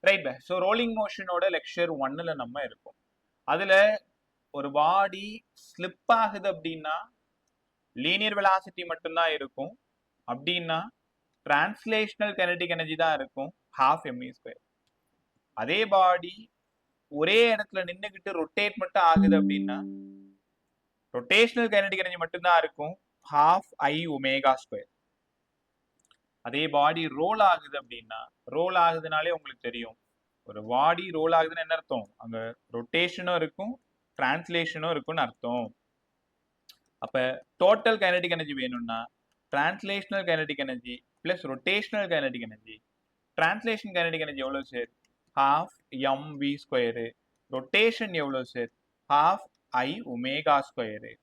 Right bye. So rolling மோஷனோட lecture 1ல நம்ம இருக்கோம். அதுல ஒரு பாடி ஸ்லிப் ஆகுது அப்படின்னா லீனியர் வெலாசிட்டி மட்டும்தான் இருக்கும். அப்படின்னா டிரான்ஸ்லேஷனல் கைனடிக் எனர்ஜி தான் இருக்கும், half mv². அதே பாடி ஒரே இடத்துல நின்னுகிட்டு ரொட்டேட் மட்டும் ஆகுது அப்படின்னா ரொட்டேஷனல் கைனடிக் எனர்ஜி மட்டும்தான் இருக்கும், half i ω². அதே பாடி ரோல் ஆகுது அப்படின்னா, ரோல் ஆகுதுனாலே உங்களுக்கு தெரியும், ஒரு பாடி ரோல் ஆகுதுன்னு என்ன அர்த்தம், அங்க ரொட்டேஷனும் இருக்கும் டிரான்ஸ்லேஷனும் இருக்கும்னு அர்த்தம். அப்ப டோட்டல் கைனடிக் எனர்ஜி வேணும்னா translational kinetic energy plus rotational kinetic energy. Translation kinetic energy எவ்வளவு சார், half mv². ரொட்டேஷன் எவ்வளவு சார், half i ω².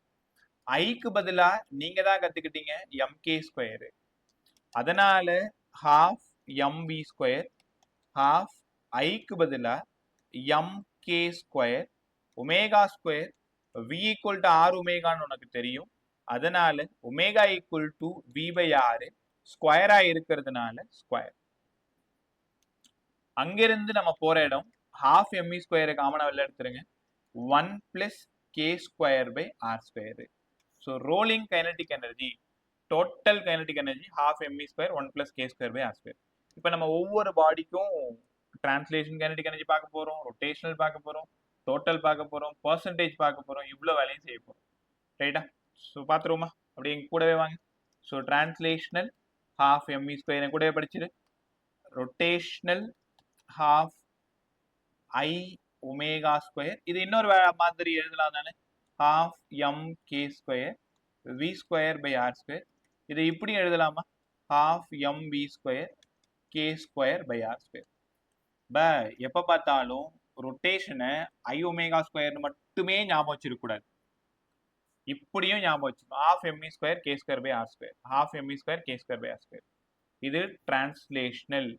ஐக்கு பதிலா நீங்க தான் கத்துக்கிட்டீங்க mk². அதனால half mv², half ஐக்கு பதிலா mk². ω², v equal to R ஒமேகான்னு உனக்கு தெரியும். அதனால ஒமேகா ஈக்குவல் டு v/r ஸ்கொயரா இருக்கிறதுனால ஸ்கொயர். அங்கிருந்து நம்ம போற இடம் half mv² காமனா வெளில எடுத்துருங்க, 1 + k²/r². So rolling kinetic energy, total kinetic energy half mv², 1 + k²/r². இப்போ நம்ம ஒவ்வொரு பாடிக்கும் டிரான்ஸ்லேஷன் கைனடிக் எனர்ஜி பார்க்க போறோம், ரொட்டேஷனல் பார்க்க போறோம், டோட்டல் பார்க்க போறோம், பர்சன்டேஜ் பார்க்க போறோம், இவ்வளவு வேலையும் செய்ய போறோம். ரைட்டா? ஸோ பார்த்துருவோமா? அப்படி எங்க கூடவே வாங்க. ஸோ டிரான்ஸ்லேஷனல் half mv² கூடவே படிச்சிரு, ரொட்டேஷனல் half i ω². இது இன்னொரு மாதிரி எழுதலாம் தானே, half mk² v²/r². இதை இப்படி எழுதலாமா, half mv² k²/r². எப்ப பார்த்தாலும் ரொட்டேஷனை i ω² மட்டுமே ஞாபகம் வச்சிருக்க கூடாது, இப்படியும் ஞாபகம் வச்சுக்கணும், half mv² k²/r², half mv² k²/r². இது டிரான்ஸ்லேஷனல்,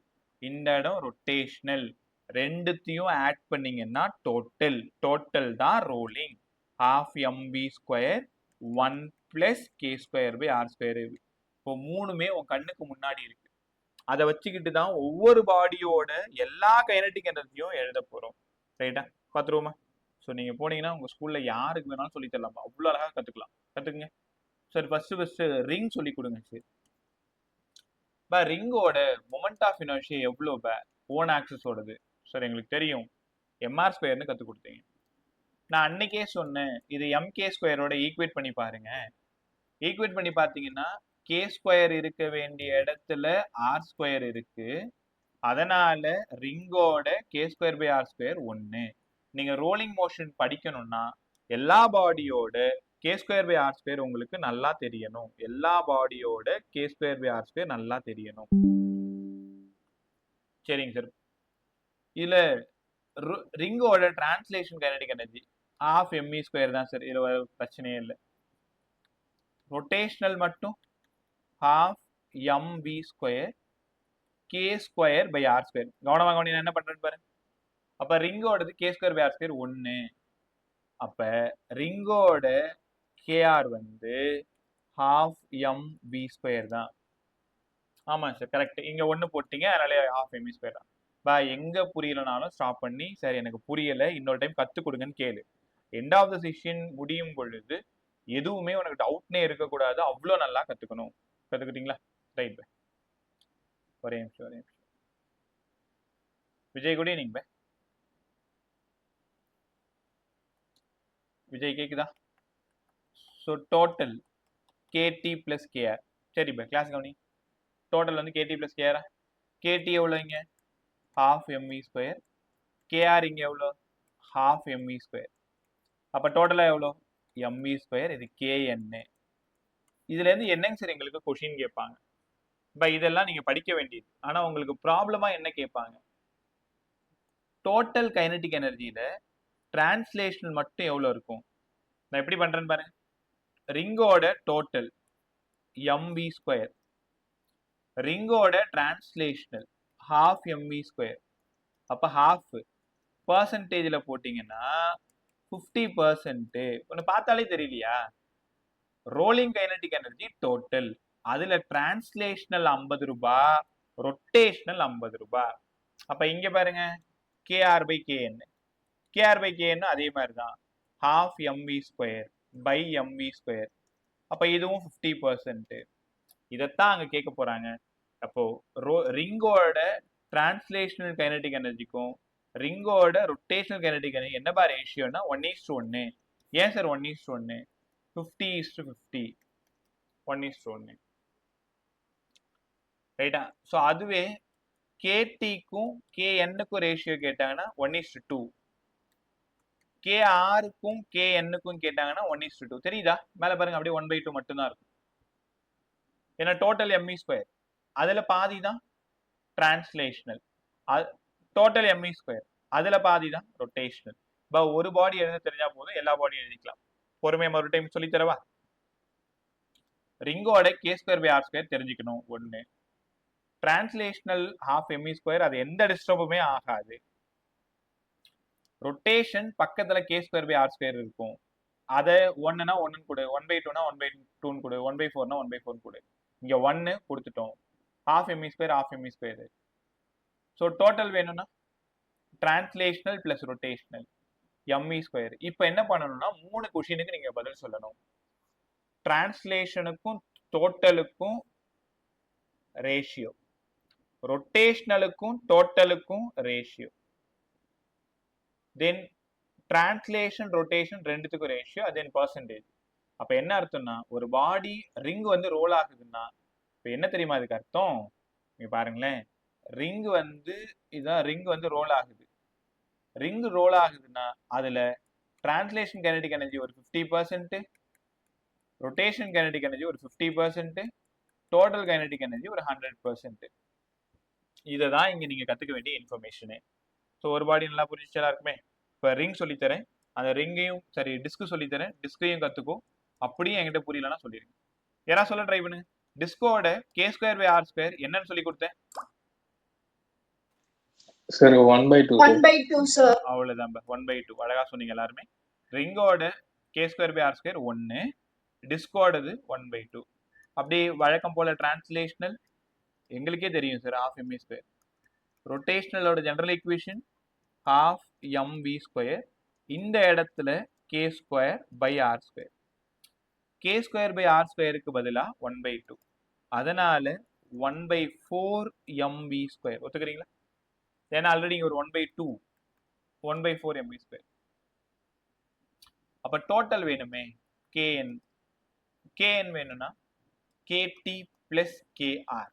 இந்த இடம் ரொட்டேஷனல். ரெண்டுத்தையும் ஆட் பண்ணீங்கன்னா டோட்டல், டோட்டல் தான் ரோலிங், half mv², 1 + k²/r². இப்போ மூணுமே உன் கண்ணுக்கு முன்னாடி இருக்கு. அதை வச்சுக்கிட்டு தான் ஒவ்வொரு பாடியோட எல்லா கைனடிக் எனர்ஜியும் எழுத போறோம். ரைட்டா? பார்த்துருவோமா? ஸோ நீங்க போனீங்கன்னா உங்க ஸ்கூல்ல யாருக்கு வேணாலும் சொல்லி தரலாம், அவ்வளோ அழகா கத்துக்கலாம். கத்துக்குங்க. சரி, ஃபர்ஸ்ட் ரிங் சொல்லி கொடுங்க. சரி, ரிங்கோட மொமெண்ட் ஆஃப் இனர்ஷியா எவ்வளோ ஓன் ஆக்சஸோடது? சார் எங்களுக்கு தெரியும், mr²ன்னு கற்றுக் கொடுத்தீங்க. நான் அன்னைக்கே சொன்னேன், இது mk² ஈக்குவேட் பண்ணி பாருங்க. ஈக்குவேட் பண்ணி பார்த்தீங்கன்னா k² இருக்க வேண்டிய இடத்துல r² இருக்கு. அதனால ரிங்கோட k²/r² 1. நீங்க ரோலிங் மோஷன் படிக்கணும்னா எல்லா பாடியோட k²/r² உங்களுக்கு நல்லா தெரியணும், எல்லா பாடியோட k²/r² நல்லா தெரியணும். சரிங்க சார். இதுல ரிங்கோட translation kinetic energy half mv² தான் சார், இதுல பிரச்சனையே இல்லை. ரொட்டேஷனல் மட்டும் half mv² k²/r². கவனமா கவனிங்க, என்ன பண்றேன்னு பாருங்க. அப்ப ரிங்கோடது k²/r² 1. அப்ப ரிங்கோட kr வந்து half mv² தான். ஆமா சார், கரெக்ட். இங்க 1 போட்டீங்க, அதனால half mv² தான். எங்க புரியலனாலும் ஸ்டாப் பண்ணி, சார் எனக்கு புரியல, இன்னொரு டைம் கத்து கொடுங்கன்னு கேளு. எண்ட் ஆஃப் த செஷன் முடியும் பொழுது எதுவுமே உனக்கு டவுட்னே இருக்கக்கூடாது, அவ்வளோ நல்லா கத்துக்கணும். கத்துக்கிட்டீங்களா? ரைட். ஒரே நிமிஷம். Vijay good evening. விஜய் கேக்குதா? So total KT plus KR. சரி கிளாஸ் கவனி. டோட்டல் வந்து கேடி பிளஸ் கேஆரா? கேடி எவ்வளோ இங்க, half mv². கேஆர் இங்க எவ்வளோ, half mv². அப்ப டோட்டலா எவ்வளோ, mv². இது kn. இதுல இருந்து என்னங்க சார் எங்களுக்கு கொஸ்டின் கேட்பாங்க. இதெல்லாம் நீங்க படிக்க வேண்டியது. ஆனா உங்களுக்கு ப்ராப்ளமா என்ன கேட்பாங்க, டோட்டல் கைனடிக் எனர்ஜியில டிரான்ஸ்லேஷனல் மட்டும் எவ்வளவு இருக்கும். நான் எப்படி பண்றேன்னு பாருங்க. ரிங்கோட டோட்டல் mv², ரிங்கோட டிரான்ஸ்லேஷனல் half mv². அப்ப half பர்சன்டேஜ்ல போட்டீங்கன்னா 50%. ஒன்னு பார்த்தாலே தெரியலையா, ரோலிங் கைனடிக் எனர்ஜி டோட்டல், அதுல டிரான்ஸ்லேஷனல் 50 ரூபாய், ரொட்டேஷனல் 50 ரூபாய். அப்ப இங்க பாருங்க KR by KN. KR by KN அதே மாதிரி தான் half mv square by mv square. அப்ப இதுவும் 50%. இதைத்தான் அங்க கேட்க போறாங்க. அப்போ ரிங்கோட டிரான்ஸ்லேஷனல் கைனடிக் எனர்ஜிக்கும் ரிங்கோட ரொட்டேஷனல் கைனடிக் எனர்ஜி என்னப்பா ரேஷியோனா 1:1. ஏன் சார் 1:1? 50:50. 1:1. ரைட்டா? ஸோ அதுவே கேடிக்கும் கேஎன்னுக்கும் ரேஷியோ கேட்டாங்கன்னா 1:2. கேஆருக்கும் கேஎன்னுக்கும் கேட்டாங்கன்னா 1:2. தெரியுதா? மேல பாருங்க அப்படியே 1/2 மட்டும்தான் இருக்கும். ஏன்னா டோட்டல் எம்இ ஸ்கொயர் அதுல பாதி தான் டிரான்ஸ்லேஷனல், டோட்டல் எம்இ ஸ்கொயர் அதுல பாதி தான் ரொட்டேஷனல். இப்போ ஒரு பாடி எழுத தெரிஞ்சா போதும், எல்லா பாடியும் எழுதிக்கலாம். பொறுமையா ஒரு டைம் சொல்லி தரவா? ரிங்கோட k²/r² தெரிஞ்சுக்கணும் ஒண்ணு. டிரான்ஸ்லேஷனல் half mv ஸ்கொயர் அது எந்த டிஸ்டர்புமே ஆகாது. ரொட்டேஷன் பக்கத்துல k²/r² இருக்கும். அதை 1னா 1 கொடு, 1/2னா 1/2 கொடு, 1/4னா 1/4 கொடு. இங்க 1 கொடுத்துட்டோம். half mv square half mv square. So total வேணும்னா translational plus rotational mv square. இப்போ என்ன பண்ணணும்னா 3 கொஷினுக்கு நீங்க பதில் சொல்லணும். டிரான்ஸ்லேஷனுக்கும் டோட்டலுக்கும் ரேஷியோ, ரொட்டேஷனலுக்கும் டோட்டலுக்கும் ரேஷியோ, தென் டிரான்ஸ்லேஷன் ரொட்டேஷன் ரெண்டுத்துக்கும் ரேஷியோ, தென் பர்சன்டேஜ். அப்ப என்ன அர்த்தம்னா ஒரு பாடி ரிங் வந்து ரோல் ஆகுதுன்னா இப்ப என்ன தெரியுமா அதுக்கு அர்த்தம்? நீங்க பாருங்களேன், ரிங் வந்து இதான் ரிங் வந்து ரோல் ஆகுது. ரிங் ரோல் ஆகுதுன்னா அதுல டிரான்ஸ்லேஷன் கைனடிக் எனர்ஜி ஒரு 50%, ரொட்டேஷன் கைனடிக் எனர்ஜி ஒரு 50%, டோட்டல் கைனடிக் எனர்ஜி ஒரு 100%. இதை தான் இங்க நீங்க கத்துக்க வேண்டிய இன்ஃபர்மேஷனு. ஸோ ஒரு பாடி நல்லா புரிஞ்சிச்சு எல்லாருக்குமே? இப்போ ரிங் சொல்லித்தரேன், அந்த ரிங்கையும் சரி டிஸ்க் சொல்லித்தரேன், டிஸ்கையும் கத்துக்கோ. அப்படியே என்கிட்ட புரியலன்னா சொல்லிருங்க. யாரா சொல்ல ட்ரை பண்ணுங்க. டிஸ்கோட k²/r² என்னன்னு சொல்லி கொடுத்தேன் சார் 1/2 சார். அவ்வளவுதான் 1/2. அழகா சொன்னீங்க எல்லாருமே. ரிங்கோட k²/r² 1, டிஸ்கோடது 1/2. அப்படி வழக்கம் போல டிரான்ஸ்லேஷனல் எங்களுக்கே தெரியும் சார் half mv ஸ்கொயர். ரொட்டேஷனலோட general equation half mv square. இந்த இடத்துல k²/r². k²/r²க்கு பதிலா 1/2. அதனால 1/4 mv ஸ்கொயர். ஒத்துக்கிறீங்களா? ஏன்னா ஆல்ரெடி இங்க ஒரு 1/2, 1/4 mv ஸ்கொயர். அப்ப டோட்டல் வேணுமே kn. kn வேணும்னா kt plus kr.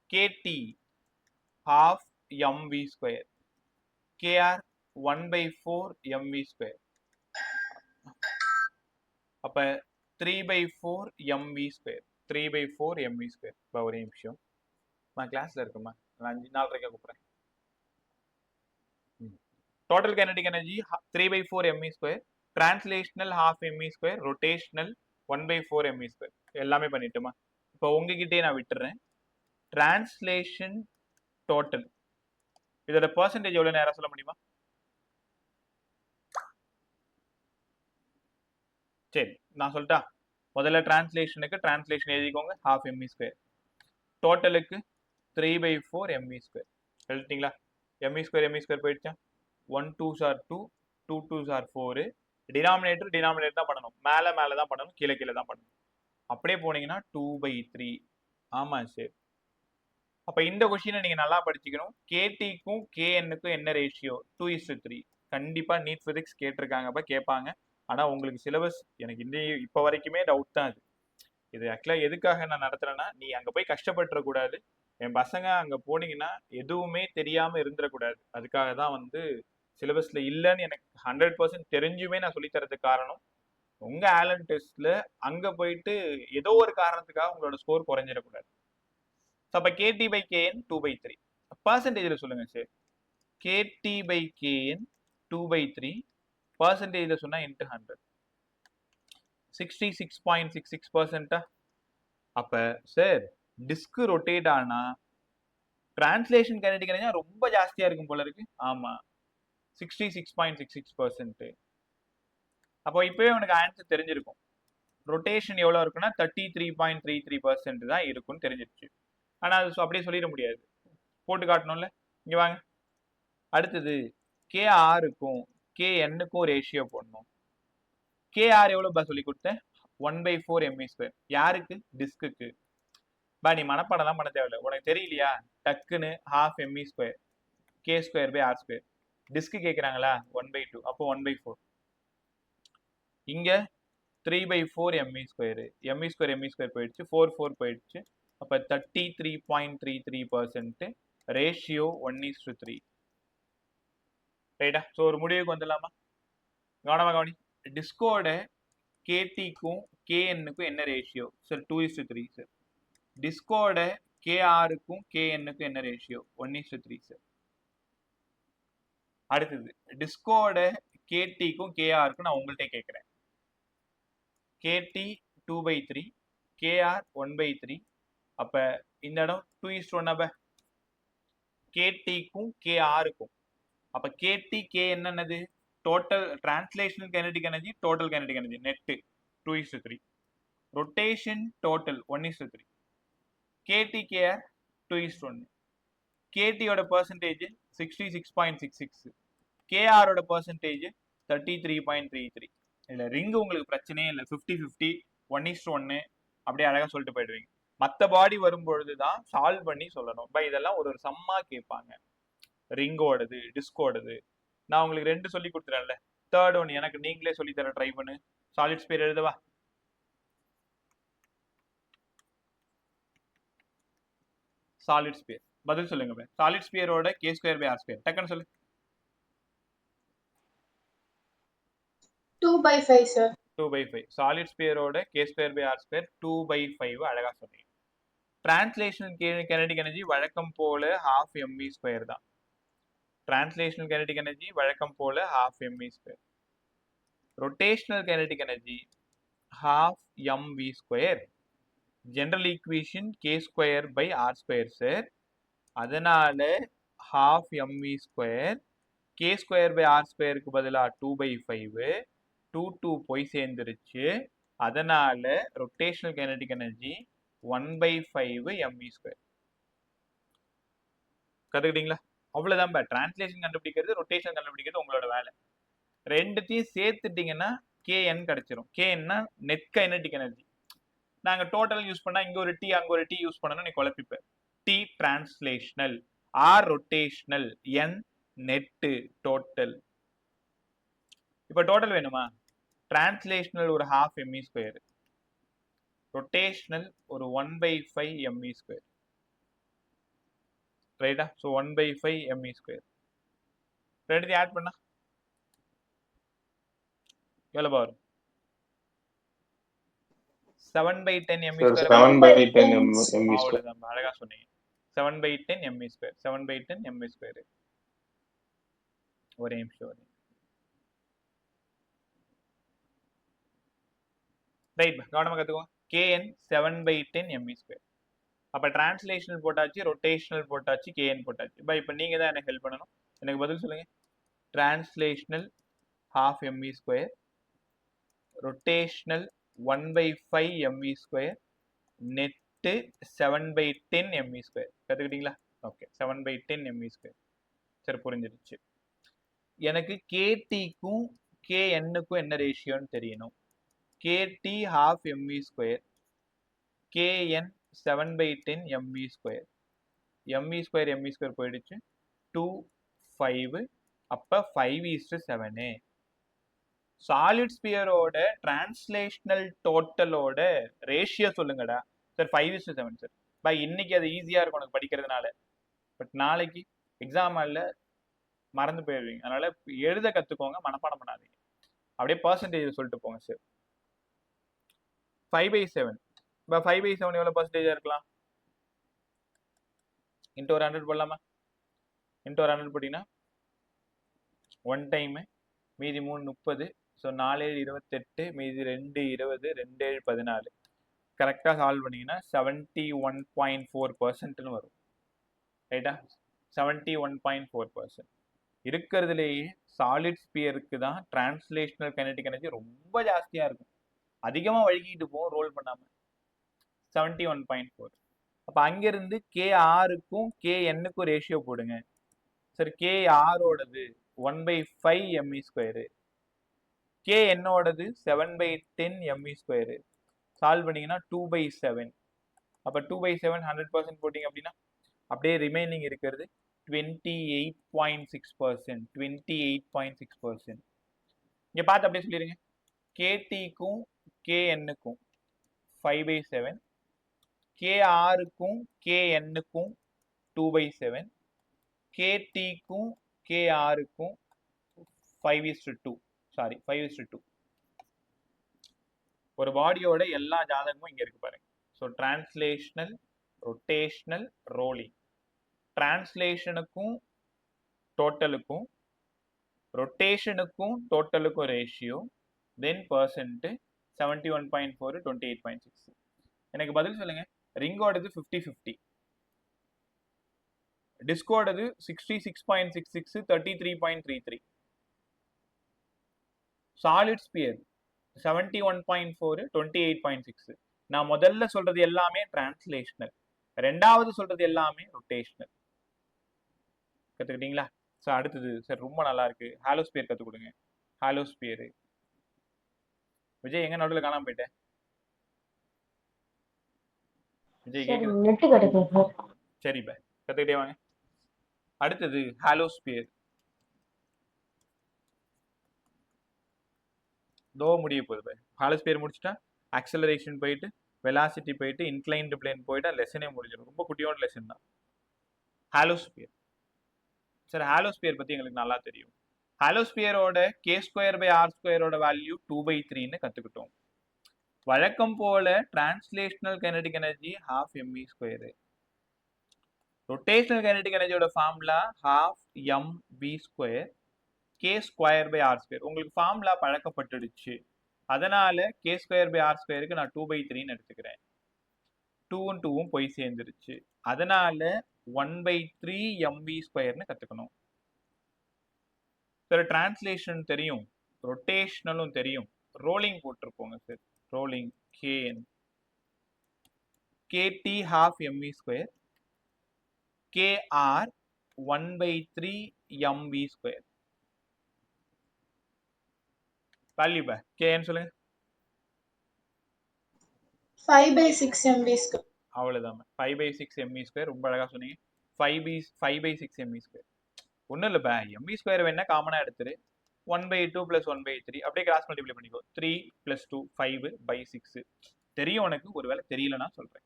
kt half mv square, kr 1/4 mv square. அப்ப 3/4 mv ஸ்கொயர், 3/4 mv ஸ்கொயர். ஒரே நிமிஷம், நான் கிளாஸ்ல இருக்குமா, 4:30 கூப்பிடுறேன். Total kinetic energy 3/4 mv square, translational half mv square, rotational 1/4 mv square. எல்லாமே பண்ணிட்டுமா? இப்போ உங்ககிட்டே நான் விட்டுறேன். டிரான்ஸ்லேஷன் டோட்டல் இதோட பர்சன்டேஜ் எவ்வளவு நேரம் சொல்ல முடியுமா? சரி நான் சொல்லிட்டா. முதல்ல டிரான்ஸ்லேஷனுக்கு டிரான்ஸ்லேஷன் எழுதிக்கோங்க half mv ஸ்கொயர். டோட்டலுக்கு 3/4 mv ஸ்கொயர். எழுதிட்டீங்களா? mv ஸ்கொயர் போயிடுச்சா? 1 2s are 2, 2 2s are 4. Denominator தான் பண்ணணும், மேல தான் பண்ணணும், கீழே தான் பண்ணணும். அப்படியே போனீங்கன்னா 2/3. ஆமா சரி. அப்ப இந்த கொஸ்டினை நீங்க நல்லா படிச்சுக்கணும். கேடிக்கும் கேஎன்னுக்கும் என்ன ரேஷியோ? 2:3. கண்டிப்பா நீட் பிசிக்ஸ் கேட்டிருக்காங்கப்ப, கேட்பாங்க. ஆனா உங்களுக்கு சிலபஸ் எனக்கு இப்ப வரைக்குமே டவுட் தான். இது ஆக்சுவலா எதுக்காக நான் நடத்துறேன்னா, நீ அங்க போய் கஷ்டப்பட்டுற கூடாது, என் பசங்க அங்க போனீங்கன்னா எதுவுமே தெரியாம இருந்துடக்கூடாது. அதுக்காக தான் வந்து சிலபஸ்ல இல்லைன்னு எனக்கு 100% தெரிஞ்சுமே நான் சொல்லித்தரதுக்கு காரணம். உங்க ஆலன் டெஸ்ட்ல அங்க போயிட்டு ஏதோ ஒரு காரணத்துக்காக உங்களோட ஸ்கோர் குறைஞ்சிடக்கூடாது. அப்ப KT/KN 2/3. பர்சன்டேஜ்ல சொல்லுங்க சார். KT/KN 2/3 பர்சன்டேஜ்ல சொன்னா இன்ட்டு 100. 66.66%. அப்ப சார் டிஸ்க் ரொட்டேட் ஆனா டிரான்ஸ்லேஷன் கைனடிக் எனர்ஜி ரொம்ப ஜாஸ்தியா இருக்கும் போல இருக்கு. ஆமா 66.66%. அப்போ இப்பவே உனக்கு ஆன்சர் தெரிஞ்சிருக்கும். ரொட்டேஷன் எவ்வளவு இருக்குன்னா 33.33% தான் இருக்கும்னு தெரிஞ்சிருச்சு. ஆனா அது அப்படியே சொல்லிட முடியாது, போட்டு காட்டணும்ல. இங்க வாங்க. அடுத்தது KRக்கும் KNக்கும் ரேஷியோ போடணும். KR எவ்வளவு சொல்லி கொடுத்தேன்? 1/4 ME². யாருக்கு? டிஸ்க்கு. நீ மனப்பாடம் தான் பண்ண தேவையில்லை. உனக்கு தெரியலையா? டக்குன்னு ½ ME², K²/R². டிஸ்க் கேட்குறாங்களா? 1/2, அப்போ 1/4. இங்க 3/4 ME². ME² போயிடுச்சு, 4 போயிடுச்சு. அப்ப 33.33%. ரேஷியோ 1:3. ரைட்டா? ஸோ ஒரு முடிவுக்கு வந்துடலாமா? கவனமா கவனி. டிஸ்கோட KTக்கும் KNக்கும் என்ன ரேஷியோ? Sir 2:3 sir. டிஸ்கோட KRக்கும் KNக்கும் என்ன ரேஷியோ? 1:3 சார். அடுத்தது டிஸ்கோட KTக்கும் KRக்கும் நான் உங்கள்கிட்ட கேட்கிறேன். KT 2/3, KR 1/3. அப்ப இந்த இடம் 2:1. அப்ப KTக்கும் KRக்கும். அப்ப KT K என்னது? Total translational kinetic energy, total kinetic energy, net 2:3. Rotation total 1:3. KT KR 2:1. KT ஓட பெர்சன்டேஜ் 66.66. KR ஓட பெர்சன்டேஜ் 33.33. இல்ல ரிங் உங்களுக்கு பிரச்சனையே இல்லை. 50-50, 1:1 அப்படியே அழகா சொல்லிட்டு போயிடுவீங்க. மற்ற பாடி வரும்பொழுதுதான் சால்வ் பண்ணி சொல்லணும். இதெல்லாம் ஒரு சம்மா கேட்பாங்க. ரிங்கோடது, டிஸ்கோடது. நான் உங்களுக்கு 2 சொல்லி கொடுத்துறேன்ல. தேர்ட் ஒன் எனக்கு நீங்களே சொல்லி தர ட்ரை பண்ணு. சாலிட் ஸ்பியர் எழுதவா? சாலிட் ஸ்பியர் பதில் சொல்லுங்க. சாலிட் ஸ்பியரோட K²/R². டக்குன்னு சொல்லு. 2/5 சார். 2/5. சாலிட் ஸ்பியரோட K²/R², 2/5. அழகா சொன்னீங்க. டிரான்ஸ்லேஷனல் கைனடிக் எனர்ஜி வழக்கம் போல ½ ME² தான். டிரான்ஸ்லேஷனல் கைனடிக் எனர்ஜி வழக்கம் போல ½ ME². Rotational kinetic energy ½ MV². General equation K²/R² sir. அதனால ½ MV². K²/R²க்கு பதிலா 2/5. 2 போய் சேர்ந்துருச்சு. அதனால ரொட்டேஷனல் கைனடிக் எனர்ஜி 1/5 MV². கத்துக்கிட்டீங்களா? அவ்வளவுதான். டிரான்ஸ்லேஷன் கண்டுபிடிக்கிறது, ரொட்டேஷன் கண்டுபிடிக்கிறது உங்களோட வேலை. ரெண்டுத்தையும் சேர்த்துட்டீங்கன்னா KN கிடைச்சிரும். KNனா நெட் கைனடிக் எனர்ஜி. நாங்க டோட்டல் யூஸ் பண்ணா இங்க ஒரு T அங்க ஒரு T யூஸ் பண்ணனும், நீ குழப்பிப்ப. T translational, R rotational, N net total. இப்ப டோட்டல் வேணுமா? டிரான்ஸ்லேஷனல் ஒரு ½ ME², ரொட்டேஷனல் ஒரு 1/5 ME². ரைட்டா? So 1/5 ME². ரெண்டுத்தையும் ஆட் பண்ணா எவ்வளவு வரும்? 7/10 ME². 7/10 ME². அவ்வளவுதான். அழகா சொன்னீங்க. 7/10 ME². 7/10 ME². ஒரே நிமிஷம். ரைட், கவனமா கத்துக்கோ. KN 7/10 ME². அப்ப டிரான்ஸ்லேஷனல் போட்டாச்சு, ரொட்டேஷனல் போட்டாச்சு, KN போட்டாச்சு. இப்ப நீங்க தான் எனக்கு ஹெல்ப் பண்ணணும். எனக்கு பதில் சொல்லுங்க. Translational ½ ME², rotational 1/5 ME², net 7/10 ME². கத்துக்கிட்டீங்களா? Okay, 7/10 ME². சரி, புரிஞ்சிருச்சு. எனக்கு KTக்கும் KNக்கும் என்ன ரேஷியோன்னு தெரியணும். KT ½ ME², KN 7/10 ME². ME² போயிடுச்சு. 2, 5. அப்ப 5:7. சாலிட் ஸ்பியரோட டிரான்ஸ்லேஷனல் டோட்டலோட ரேஷியோ சொல்லுங்கடா. Sir 5:7 sir. இன்னைக்கு அது ஈஸியா இருக்கும் உனக்கு படிக்கிறதுனால. பட் நாளைக்கு எக்ஸாம் ஹால்ல மறந்து போயிடுவீங்க. அதனால எழுத கத்துக்கோங்க, மனப்பாடம் பண்ணாதீங்க. அப்படியே பர்சன்டேஜ் சொல்லிட்டு போங்க சார். 5/7. 5/7 எவ்வளவு பர்சன்டேஜா இருக்கலாம்? இன்ட்டு ஒரு 100 போடலாமா? இன்ட்டு ஒரு 100 போட்டீங்கன்னா 1 டைம், மீதி 3 30. ஸோ 4 7 28, மீதி 2 20, 2 7 14. கரெக்டாக சால்வ் பண்ணீங்கன்னா 71.4% வரும். ரைட்டா? 71.4%. இருக்கிறதுலேயே சாலிட் ஸ்பியருக்கு தான் டிரான்ஸ்லேஷனல் கைனடிக் எனர்ஜி ரொம்ப ஜாஸ்தியா இருக்கும். அதிகமா வழுகிட்டு போகும் ரோல் பண்ணாம. 71.4. அப்ப அங்கிருந்து KRக்கும் KNக்கும் ரேஷியோ போடுங்க. சார் கே ஆரோடது 1/5 எம்இ ஸ்கொயரு, கே என்னோடது 7/10 எம்இ ஸ்கொயரு. சால்வ் பண்ணீங்கன்னா 2/7. அப்போ 2/7 100% போட்டிங்க அப்படின்னா அப்படியே ரிமைனிங் இருக்கிறது 28.6%. 28.6%. இங்கே பார்த்து அப்படியே சொல்லிடுங்க. கேடிக்கும் கேஎன்னுக்கும் 5/7, கேஆருக்கும் கேஎன்னுக்கும் 2/7, கேடிக்கும் கேஆருக்கும் 5:2. சாரி 5:2. ஒரு பாடியோட எல்லா ஜாதகமும் இங்க இருக்கு பாருங்க. So translational, rotational, rolling. டிரான்ஸ்லேஷனுக்கும் டோட்டலுக்கும், ரொட்டேஷனுக்கும் டோட்டலுக்கும் ரேஷியோ, தென் பர்சன்ட் 71.4, 28.6. எனக்கு பதில் சொல்லுங்க. ரிங்கோடது 50-50, டிஸ்கோடது 66.66, 33.33, சாலிட் ஸ்பியர் 71.4, 28.6. நான் முதல்ல சொல்றது எல்லாமே டிரான்ஸ்லேஷனல், ரெண்டாவது சொல்றது எல்லாமே ரொட்டேஷனல். கத்துக்கிட்டீங்களா? சார் அடுத்தது சார் ரொம்ப நல்லா இருக்கு, ஹாலோஸ்பியர் கத்து கொடுங்க. ஹாலோஸ்பியர் விஜய் எங்க நடுவில் காணாம போயிட்டேன்? விஜய் கேக்குது? சரி பா, கத்துக்கிட்டே வாங்க. அடுத்தது ஹாலோஸ்பியர். தோ முடிய போகுது பா. ஹாலோஸ்பியர் முடிச்சுட்டா ஆக்சலரேஷன் போயிட்டு, வெலாசிட்டி போயிட்டு, இன்க்ளைன்டு பிளேன் போயிட்டா லெசனே முடிஞ்சிடும். ரொம்ப குட்டியோட லெசன் தான் ஹாலோஸ்பியர். சார் ஹாலோஸ்பியர் பத்தி எங்களுக்கு நல்லா தெரியும். ஹாலோஸ்பியரோட k²/r² வேல்யூ 2/3ன்னு கத்துக்கிட்டோம். வழக்கம் போல translational kinetic energy 12 mv². Rotational kinetic எனர்ஜியோட ஃபார்முலா 12 mv², k²/r². உங்களுக்கு ஃபார்முலா பழக்கப்பட்டுடுச்சு, அதனால k²/r²க்கு நான் 2/3ன்னு எடுத்துக்கிறேன். 2ம் 2ம் போய் சேர்ந்துருச்சு, அதனால 1/3 mv²ன்னு கத்துக்கணும். சார் டிரான்ஸ்லேஷன் தெரியும், ரொட்டேஷனலும் தெரியும், ரோலிங் போட்டிருப்போங்க sir. Rolling kn, kt 12 mv², kr 1/3 mv². Value பா kn சொல்லுங்க. 5/6 mv². அவ்வளவுதான் 5/6 mv². ரொம்ப அழகா சொன்னீங்க. 5/6 mv². ஒன்றும் இல்லை பா, mv² வேணா காமனா எடுத்துரு. 1/2 + 1/3 அப்படியே கிராஸ் மல்டிப்ளை பண்ணிக்கோ. 3 + 2 5/6 தெரியும் உனக்கு, ஒருவேளை தெரியலன்னா சொல்றேன்.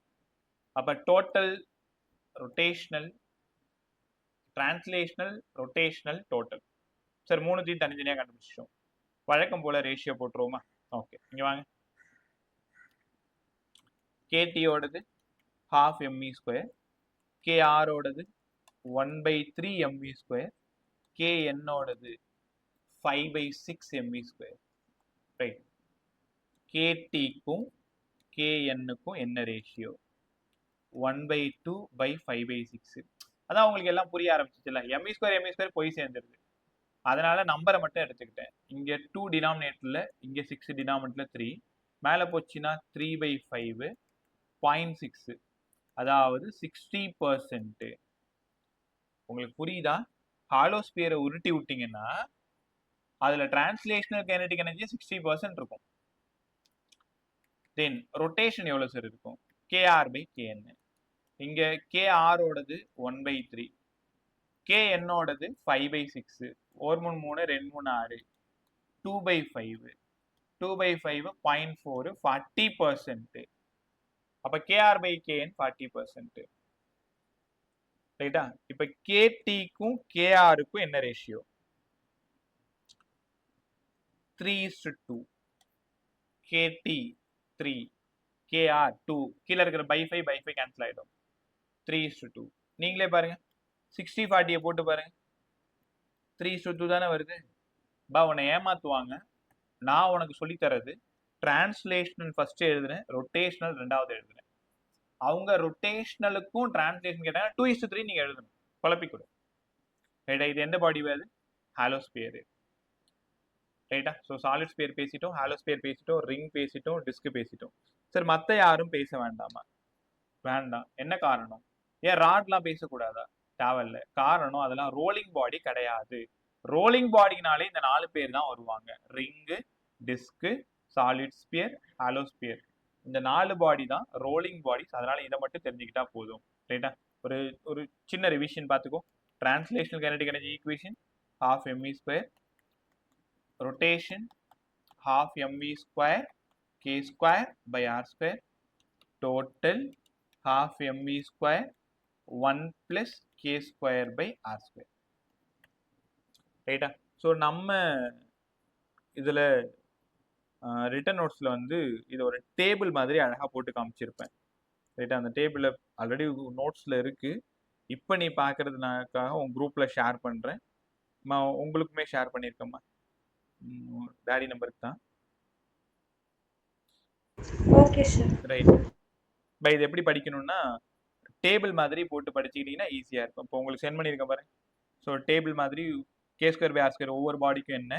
அப்ப total, rotational, translational, rotational, total. Sir மூணுத்தையும் தனித்தனியாக கண்டுபிடிச்சிட்டோம். வழக்கம் போல ரேஷியோ போட்டுருவோமா? ஓகே, இங்க வாங்க. கேடியோடது 12 mv², கேஆரோடது 1/3 mv², கேஎன்னோடது 5/6 mv². ரைட். கேடிக்கும் கேஎன்னுக்கும் என்ன ரேஷியோ? 1/2/5/6. அதான் உங்களுக்கு எல்லாம் புரிய ஆரம்பிச்சிச்சுல. mv² போய் சேர்ந்துருது, அதனால நம்பரை மட்டும் எடுத்துக்கிட்டேன். இங்க 2 டினாமினேட்டர்ல, இங்க 6 டினாமினேட்டர்ல 3, மேல போச்சுன்னா 3/5, 0.6, அதாவது 60%. உங்களுக்கு புரியுதா? ஹாலோஸ்பியரை உருட்டி விட்டீங்கன்னா அதுல டிரான்ஸ்லேஷனல் கைனடிக் எனர்ஜி 60% இருக்கும். தென் ரொட்டேஷன் எவ்வளவு சார் இருக்கும்? kr/kn. இங்க kr-ஓடது 1/3, kn-ஓடது 5/6, 1 3 3 2 3 6, 2/5, 2/5 0.4, 40%. அப்ப kr/kn 40%. ரைட்டா? இப்ப kT-க்கும் kr-க்கும் என்ன ரேஷியோ? 3:2. kT 3, kr 2. கீழே இருக்கிற by5 கேன்சல் ஆயிடும். 3:2. நீங்களே பாருங்க, 60-40 போட்டு பாருங்க, 3:2 தானே வருது. பா உன்னை ஏமாத்துவாங்க. நான் உனக்கு சொல்லி தரது டிரான்ஸ்லேஷனல் ஃபர்ஸ்ட் எழுதுறேன், ரொட்டேஷனல் ரெண்டாவது எழுதுறேன். அவங்க ரொட்டேஷனலுக்கும் டிரான்ஸ்லேஷன் கேட்டாங்க 2:3 நீங்க எழுதணும், குழப்பிக்கூட. ரைட்டா? இது எந்த பாடி வேறு? ஹாலோஸ்பியர். ரைட்டா? ஸோ சாலிட் ஸ்பியர் பேசிட்டோம், ஹாலோஸ்பியர் பேசிட்டோம், ரிங் பேசிட்டோம், டிஸ்க் பேசிட்டோம். சார் மற்ற யாரும் பேச வேண்டாமா? வேண்டாம். என்ன காரணம்? ஏன் ராட்லாம் பேசக்கூடாதா? தேவையில்ல. காரணம் அதெல்லாம் ரோலிங் பாடி கிடையாது. ரோலிங் பாடினாலே இந்த 4 பேர் தான் வருவாங்க. Ring, disk, solid sphere, hollow sphere. இந்த 4 பாடி தான் ரோலிங் பாடிஸ். அதனால இதை மட்டும் தெரிஞ்சுக்கிட்டா போதும். ரைட்டா? ஒரு ஒரு சின்ன ரிவிஷன் பார்த்துக்கோ. Translational kinetic energy equation half mv square, rotation half mv square k square by r square, total half mv square 1 plus k square by r square. ரைட்டா? ஸோ நம்ம இதில் ரிட்டன் நோட்ஸில் வந்து இது ஒரு டேபிள் மாதிரி அழகாக போட்டு காமிச்சிருப்பேன். ரைட்டா? அந்த டேபிளில் ஆல்ரெடி நோட்ஸில் இருக்குது. இப்போ நீ பார்க்குறதுனாக்காக உன் குரூப்பில் ஷேர் பண்ணுறேன். உங்களுக்குமே ஷேர் பண்ணியிருக்கேம்மா. டேடி நம்பருக்கு தான். Okay sir. ரைட். பை இது எப்படி படிக்கணும்னா டேபிள் மாதிரி போட்டு படிச்சுக்கிட்டீங்கன்னா ஈஸியாக இருக்கும். இப்போ உங்களுக்கு சென்ட் பண்ணியிருக்கேன் பாருங்க. ஸோ டேபிள் மாதிரி k square by r square ஒவ்வொரு பாடிக்கும் என்ன,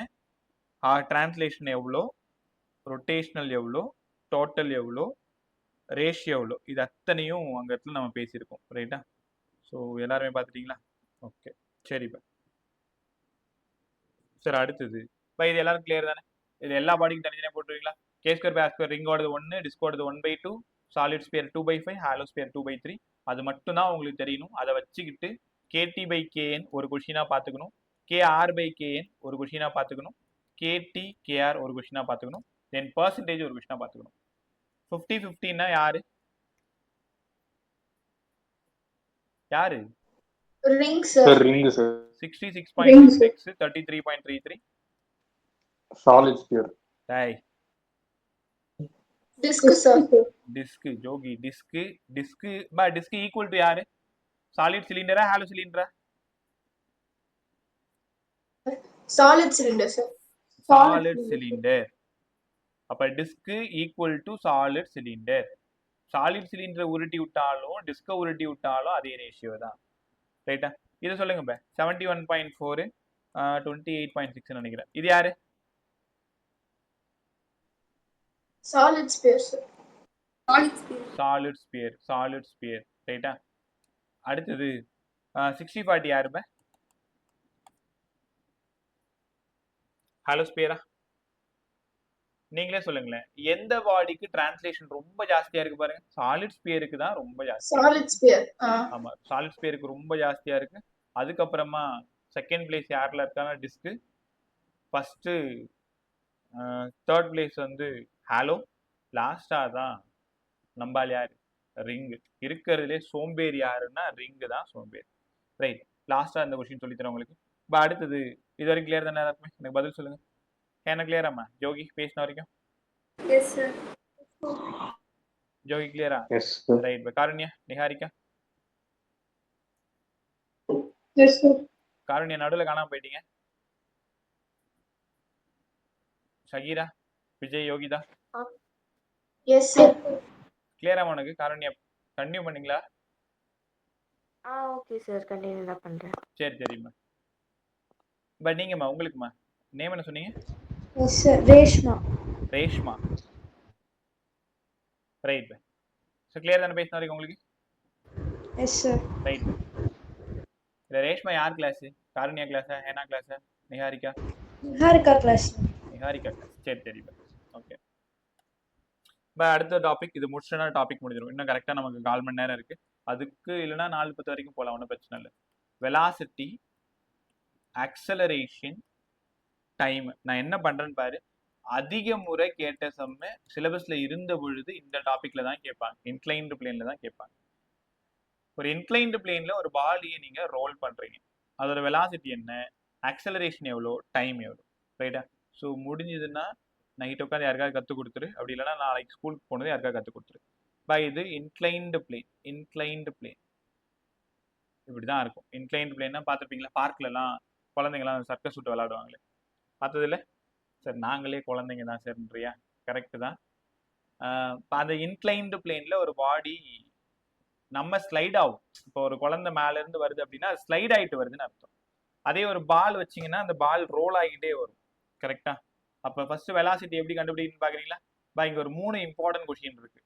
டிரான்ஸ்லேஷன் எவ்வளோ, ரொட்டேஷனல் எவ்வளோ, டோட்டல் எவ்வளோ, ரேஷியோ எவ்வளோ, இது அத்தனையும் அங்கே இடத்துல நம்ம பேசியிருக்கோம். ரைட்டா? ஸோ எல்லாருமே பார்த்துட்டிங்களா? ஓகே, சரிப்பா. சார் அடுத்தது பை இது எல்லாரும் கிளியர் தானே? இது எல்லா பாடிக்கும் தனித்தனியாக போட்டுருவீங்களா? K square by r square ரிங்கோடது 1, டிஸ்கோடது 1/2, சாலிட் ஸ்பியர் 2/5, ஹாலோ ஸ்பியர் 2/3. அது மட்டும் தான் உங்களுக்கு தெரியணும். அதை வச்சுக்கிட்டு கேடி பை கேஎன் ஒரு கொஷினாக பார்த்துக்கணும், கேஆர் பை கேஎன் ஒரு கொஷினாக பார்த்துக்கணும், கேடி கேஆர் ஒரு கொஷினாக பார்த்துக்கணும், தென் பர்சன்டேஜ் ஒரு கொஷினாக பார்த்துக்கணும். 50-50ன்னா யாரு யாரு? ring sir. ring sir. 66.6, 33.33. Solid sphere. டேய் Disc sir. டிஸ்க் ஜோகி டிஸ்க் டிஸ்க் ஈக்குவல் டு யாரு? சாலிட் சிலிண்டரா ஹாலோ சிலிண்டரா? Solid cylinder sir. Solid cylinder. அப்ப disc equal to solid cylinder. Solid சிலிண்டரை உருட்டி விட்டாலும் டிஸ்கை உருட்டி விட்டாலும் அதே ரேஷியோ தான். ரைட்டா? இதை சொல்லுங்க பே. 71.4, 28.6 நினைக்கிறேன். இது யாரு? Solid sphere sir. Solid sphere. ரைட்டா? அடுத்தது 60-40 யாரு பே? ஹாலோ ஸ்பியரா? நீங்களே சொல்லுங்களேன். எந்த பாடிக்கு டிரான்ஸ்லேஷன் ரொம்ப ஜாஸ்தியா இருக்கு பாருங்க. சாலிட் ஸ்பியருக்கு தான் ரொம்ப ஜாஸ்தி. Solid sphere. ஆமா, சாலிட் ஸ்பியருக்கு ரொம்ப ஜாஸ்தியா இருக்கு. அதுக்கப்புறமா செகண்ட் பிளேஸ் யாரில் இருக்காங்க? டிஸ்க்கு. ஃபர்ஸ்ட் தேர்ட் பிளேஸ் வந்து ஹாலோ. லாஸ்டா தான் நம்பால் யாரு? ரிங்கு. இருக்கிறதுலே சோம்பேறி யாருன்னா ரிங்கு தான் சோம்பேறி. ரைட். லாஸ்டா இந்த கொஸ்டின் சொல்லி தரேன் உங்களுக்கு. இப்போ அடுத்தது இது வரைக்கும் கிளியர் தானே எல்லாருக்குமே? எனக்கு பதில் சொல்லுங்க. என்ன கிளியராம்மா? ஜோகி பேசின வரைக்கும் எஸ் சார். ஜோகி கிளியரா? Yes sir. Right. Karunya, Niharika? Yes sir. Karunya நடுவில் காணாம போயிட்டீங்க. ஷகீரா, விஜய், யோகிதா Yes sir. கிளியரா? உனக்கு காருண்யா கண்டினியூ பண்ணீங்களா? ஓகே சார், கண்டினியூ தான் பண்றேன். சரி சரிம்மா. பட் நீங்கம்மா உங்களுக்குமா நேம் என்ன சொன்னீங்க? Yes sir, Reshma. Reshma. Right. So clear தானே பேசின வரைக்கும் உங்களுக்கு? Yes sir. ரைட். இல்லை ரேஷ்மா யார் கிளாஸு? காருண்யா கிளாஸா, ஹேனா கிளாஸா, நிஹாரிகா? நிஹாரிகா கிளாஸ். நிஹாரிகா கிளாஸ். சரி சரிப்பா. ஓகே. இப்போ அடுத்த டாபிக் இது முடிச்சுனா டாபிக் முடிஞ்சிடும். இன்னும் கரெக்டாக நமக்கு 4 மணி நேரம் இருக்குது. அதுக்கு இல்லைனா 4:10 வரைக்கும் போகலாம், ஒன்றும் பிரச்சனை இல்லை. Velocity, acceleration, time. நான் என்ன பண்ணுறேன்னு பாரு. அதிக முறை கேட்ட சம்மு சிலபஸில் இருந்த பொழுது இந்த டாப்பிக்கில் தான் கேட்பாங்க. இன்க்ளைன்டு பிளேனில் தான் கேட்பாங்க. ஒரு இன்க்ளைன்டு பிளேனில் ஒரு பாடியை நீங்கள் ரோல் பண்ணுறீங்க. அதோட வெலாசிட்டி என்ன, ஆக்சலரேஷன் எவ்வளோ, டைம் எவ்வளோ. ரைட்டா? ஸோ முடிஞ்சதுன்னா நைட் உட்காந்து யாருக்காவது கற்றுக் கொடுத்துரு. அப்படி இல்லைனா நாளைக்கு ஸ்கூலுக்கு போனது யாருக்காவது கற்றுக் கொடுத்துரு. பை இது இன்க்ளைன்டு பிளேன். இன்க்ளைன்டு பிளேன் இப்படி தான் இருக்கும். இன்க்ளைன்டு பிளேன்னா பார்த்துருப்பீங்களா? பார்க்லலாம் குழந்தைங்களாம் சர்க்கஸ் விட்டு விளாடுவாங்களே, பார்த்ததில்ல? சார் நாங்களே குழந்தைங்க தான் சார்ன்றியா? கரெக்டு தான். அந்த இன்க்ளைன்டு பிளேனில் ஒரு பாடி நம்ம ஸ்லைட் ஆகும். இப்போ ஒரு குழந்தை மேலேருந்து வருது அப்படின்னா அது ஸ்லைட் ஆகிட்டு வருதுன்னு அர்த்தம். அதே ஒரு பால் வச்சிங்கன்னா அந்த பால் ரோல் ஆகிட்டே வரும். கரெக்டா? அப்போ ஃபர்ஸ்ட் வெலாசிட்டி எப்படி கண்டுபிடிக்கணும்னு பார்க்குறீங்களா? இங்கே ஒரு 3 இம்பார்ட்டன்ட் கொஸ்டின் இருக்கு.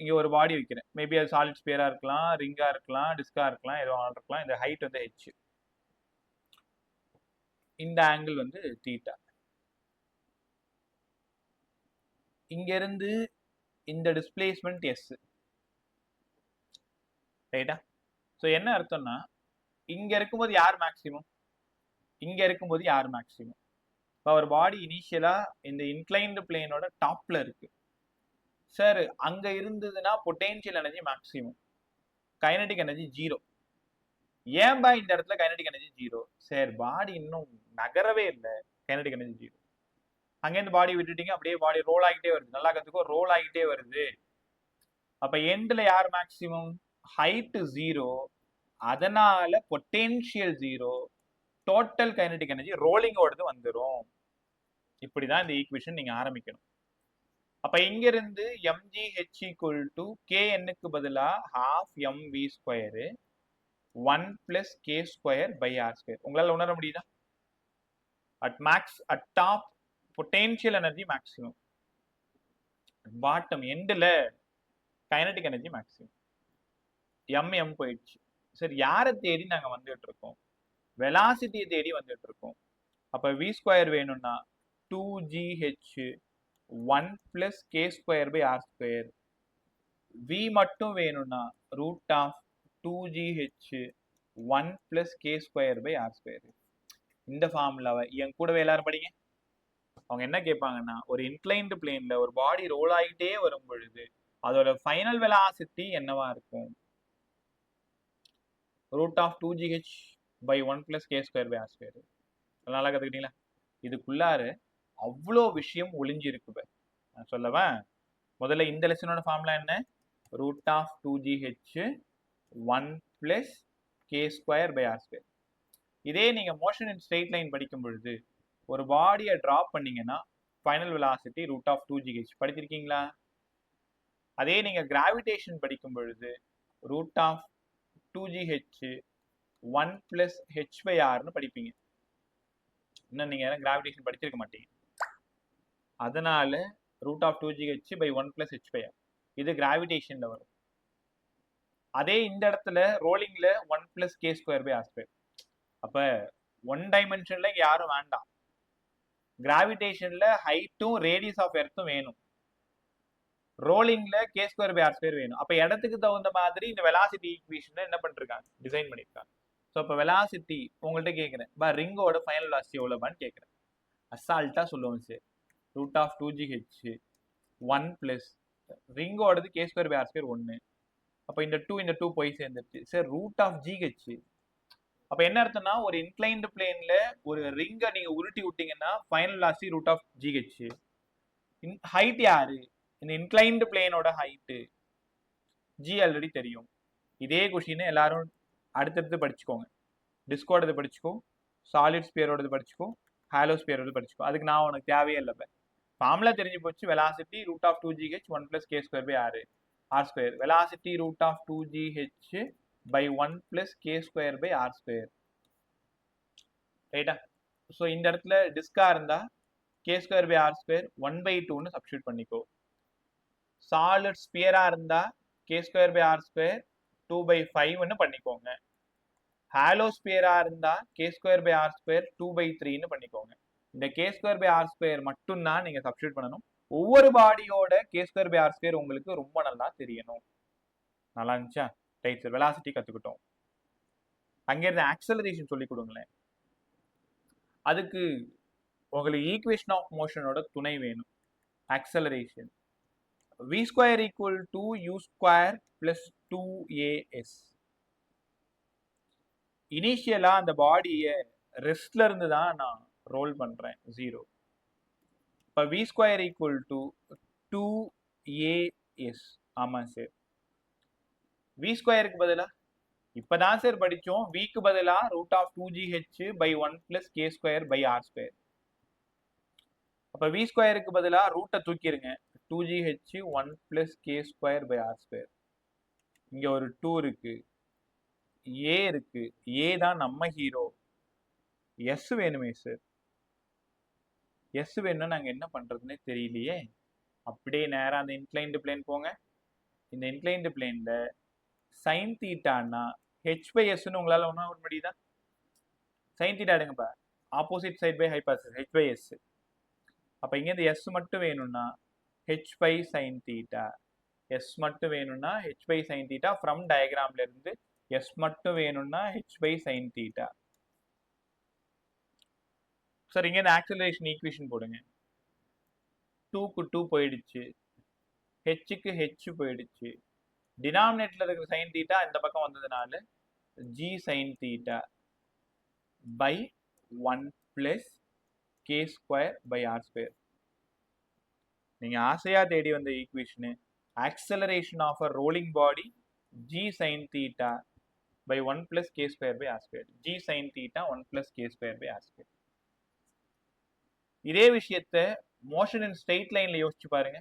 இங்க ஒரு பாடி வைக்கிறேன். மேபி அது சாலிட் ஸ்பியரா இருக்கலாம், ரிங்கா இருக்கலாம், டிஸ்கா இருக்கலாம், எதுவும் இருக்கலாம். இந்த ஹைட் வந்து h. இந்த ஆங்கிள் வந்து தீட்டா. இங்க இருந்து இந்த டிஸ்பிளேஸ்மெண்ட் s. ரைட்டா? ஸோ என்ன அர்த்தம்னா இங்க இருக்கும்போது யார் மேக்ஸிமம், இங்க இருக்கும்போது யார் மேக்ஸிமம். இப்போ ஒரு பாடி இனிஷியலா இந்த இன்க்ளைன்டு பிளேனோட டாப்ல இருக்கு சார். அங்க இருந்ததுன்னா potential energy maximum, kinetic energy 0. ஏன்பா இந்த இடத்துல கைனடிக் எனர்ஜி 0 சார்? பாடி இன்னும் நகரவே இல்லை, கைனடிக் எனர்ஜி 0. அங்கேருந்து பாடி விட்டுட்டீங்க, அப்படியே பாடி ரோல் ஆகிட்டே வருது. நல்லா கத்துக்கோ, ரோல் ஆகிட்டே வருது. அப்ப எண்ட்ல யார் மேக்ஸிமம்? ஹைட் 0, அதனால பொட்டென்ஷியல் 0, டோட்டல் கைனடிக் எனர்ஜி ரோலிங்கோடது வந்துடும். இப்படிதான் இந்த ஈக்குவேஷன் நீங்க ஆரம்பிக்கணும். அப்ப இங்க இருந்து mgh equal to kn-க்கு பதிலா half mv square 1 plus k square by r square. உங்களால உணர முடியுதா? at top potential energy maximum, bottom endல kinetic energy maximum. m போயிடுச்சு. சரி, யாரை தேடி நாங்க வந்துட்டு இருக்கோம்? வெலாசிட்டியை தேடி வந்துட்டு இருக்கோம். அப்ப v ஸ்கொயர் வேணும்னா 2gh 1 plus k square by r square. v மட்டும் வேணும்னா root of 2gh 1 plus k square by r square. இந்த ஃபார்முலாவை என் கூடவே எல்லாரும் படிங்க. அவங்க என்ன கேட்பாங்கன்னா, ஒரு இன்க்ளைன்டு பிளேன்ல ஒரு பாடி ரோல் ஆகிட்டே வரும் பொழுது அதோட ஃபைனல் வெலாசிட்டி என்னவா இருக்கும்? Root of 2gh by 1 plus k square by r square. நல்லா கத்துக்கிட்டீங்களா? இதுக்குள்ளார அவ்வளோ விஷயம் ஒளிஞ்சிருக்கு. நான் சொல்லவா? முதல்ல இந்த லெசனோட ஃபார்முலா என்ன? Root of 2gh 1 plus k square by r square. இதே நீங்க மோஷன் இன் ஸ்ட்ரெயிட் லைன் படிக்கும் பொழுது ஒரு பாடியை டிராப் பண்ணீங்கன்னா final velocity root of 2gh படிச்சிருக்கீங்களா? அதே நீங்க கிராவிடேஷன் படிக்கும் பொழுது root of 2gh 1 plus h by rன்னு படிப்பீங்க. இன்னும் நீங்க கிராவிடேஷன் படிச்சிருக்க மாட்டீங்க. அதனால root of 2gh by 1 plus h by r இது கிராவிடேஷன்ல வரும். அதே இந்த இடத்துல ரோலிங்ல 1 plus k square by r square. அப்ப ஒன் டைமென்ஷன்ல இங்க யாரும் வேண்டாம். கிராவிடேஷன்ல ஹைட்டும் ரேடியஸ் ஆஃப் எர்த்தும் வேணும். ரோலிங்ல k square by r square வேணும். அப்ப இடத்துக்கு தகுந்த மாதிரி இந்த வெலாசிட்டி ஈக்குவேஷனை என்ன பண்ணிருக்காங்க? டிசைன் பண்ணிருக்காங்க. ஸோ அப்ப வெலாசிட்டி உங்கள்கிட்ட கேட்கிறேன், ரிங்கோட ஃபைனல் வெலாசிட்டி எவ்வளவுன்னு கேட்கிறேன். அசால்ட்டா சொல்லுவோம் sir, root of 2gh 1 plus ரிங்கோடது k square by r square 1. அப்ப இந்த 2 போய் சேர்ந்துருச்சு சார். ரூட் ஆஃப் gh அப்ப என்ன அர்த்தம்னா, ஒரு இன்க்ளைன்டு பிளேன்ல ஒரு ரிங்கை நீங்க உருட்டி விட்டீங்கன்னா final velocity root of gh. Height யாரு? இந்த இன்க்ளைன்டு பிளேனோட ஹைட் g ஆல்ரெடி தெரியும். இதே கொஸ்டின் எல்லாரும் அடுத்தடுத்து படிச்சுக்கோங்க. டிஸ்கோடது படிச்சுக்கோ, சாலிட் ஸ்பியரோடது படிச்சுக்கோ, ஹாலோ ஸ்பியரோடது படிச்சுக்கோ. அதுக்கு நான் உனக்கு தேவையே இல்லை. ஃபார்முலா தெரிஞ்சு போச்சு. Velocity root of 2gh 1 plus k square by r square. Velocity root of 2gh by 1 plus k square by r square. ரைட்டா? ஸோ இந்த இடத்துல டிஸ்கா இருந்தா k square by r square 1/2ன்னு சப்ஸ்டியூட் பண்ணிக்கோ. சாலிட் ஸ்பியரா இருந்தா k square by r square 2/5ன்னு பண்ணிக்கோங்க. ஹாலோ ஸ்பியரா இருந்தா k square by r square 2/3ன்னு பண்ணிக்கோங்க. இந்த k square by r square மட்டும் தான் நீங்க சப்ஸ்டியூட் பண்ணணும். ஒவ்வொரு பாடியோட k square by r square உங்களுக்கு ரொம்ப நல்லா தெரியணும். நல்லா இருந்துச்சா? ரைட் சார், வெலாசிட்டி கத்துக்கிட்டோம். அங்கிருந்து ஆக்சலரேஷன் சொல்லி கொடுங்களேன். அதுக்கு உங்களுக்கு ஈக்குவேஷன் ஆஃப் மோஷனோட துணை வேணும். Acceleration v square equal to u square plus 2as. இனிஷியலா அந்த பாடியை ரெஸ்ட்ல இருந்து தான் நான் ரோல் பண்றேன் 0. இப்போ v square equal to 2as. ஆமா சார், v ஸ்கொயருக்கு பதிலா இப்பதான் சார் படிச்சோம், vக்கு பதிலா root of 2gh by 1 plus k square by r square. அப்ப v ஸ்கொயருக்கு பதிலா ரூட்டை தூக்கிருங்க, 2gh 1 plus k square by r square. இங்க ஒரு 2 இருக்கு, a இருக்கு, a தான் நம்ம ஹீரோ. s வேணுமே சார், s வேணும்னா நாங்க என்ன பண்றதுன்னே தெரியலையே. அப்படியே நேரா அந்த இன்க்ளைன்டு பிளேன் போங்க. இந்த இன்க்ளைன்டு பிளேன்ல சைன் தீட்டான்னா ஹெச் பை எஸ்ன்னு உங்களால ஒன்றா வர முடியுதா? சைன் தீட்டா எடுங்கப்பா, opposite side by hypotenuse h by s. அப்போ இங்கேருந்து எஸ் மட்டும் வேணும்னா h by sine theta, s மட்டும் வேணும்னா h by sine theta. From டயக்ராம்ல இருந்து எஸ் மட்டும் வேணும்னா h by sine theta. Sir இங்கேருந்து ஆக்சலரேஷன் ஈக்குவேஷன் போடுங்க. 2க்கு 2 போயிடுச்சு, ஹெச்சுக்கு ஹெச் போயிடுச்சு. டினாமினேட்டர்ல இருக்கிற சைன் தீட்டா இந்த பக்கம் வந்ததுனால g sine theta by 1 plus k square by r square. நீங்க ஆசையா தேடி வந்த ஈக்குவேஷனு acceleration of a rolling body g sin theta by 1 plus k square by r square. g sin theta 1 plus k square by r square. இதே விஷயத்தை motion இன் straight லைன்ல யோசிச்சு பாருங்க.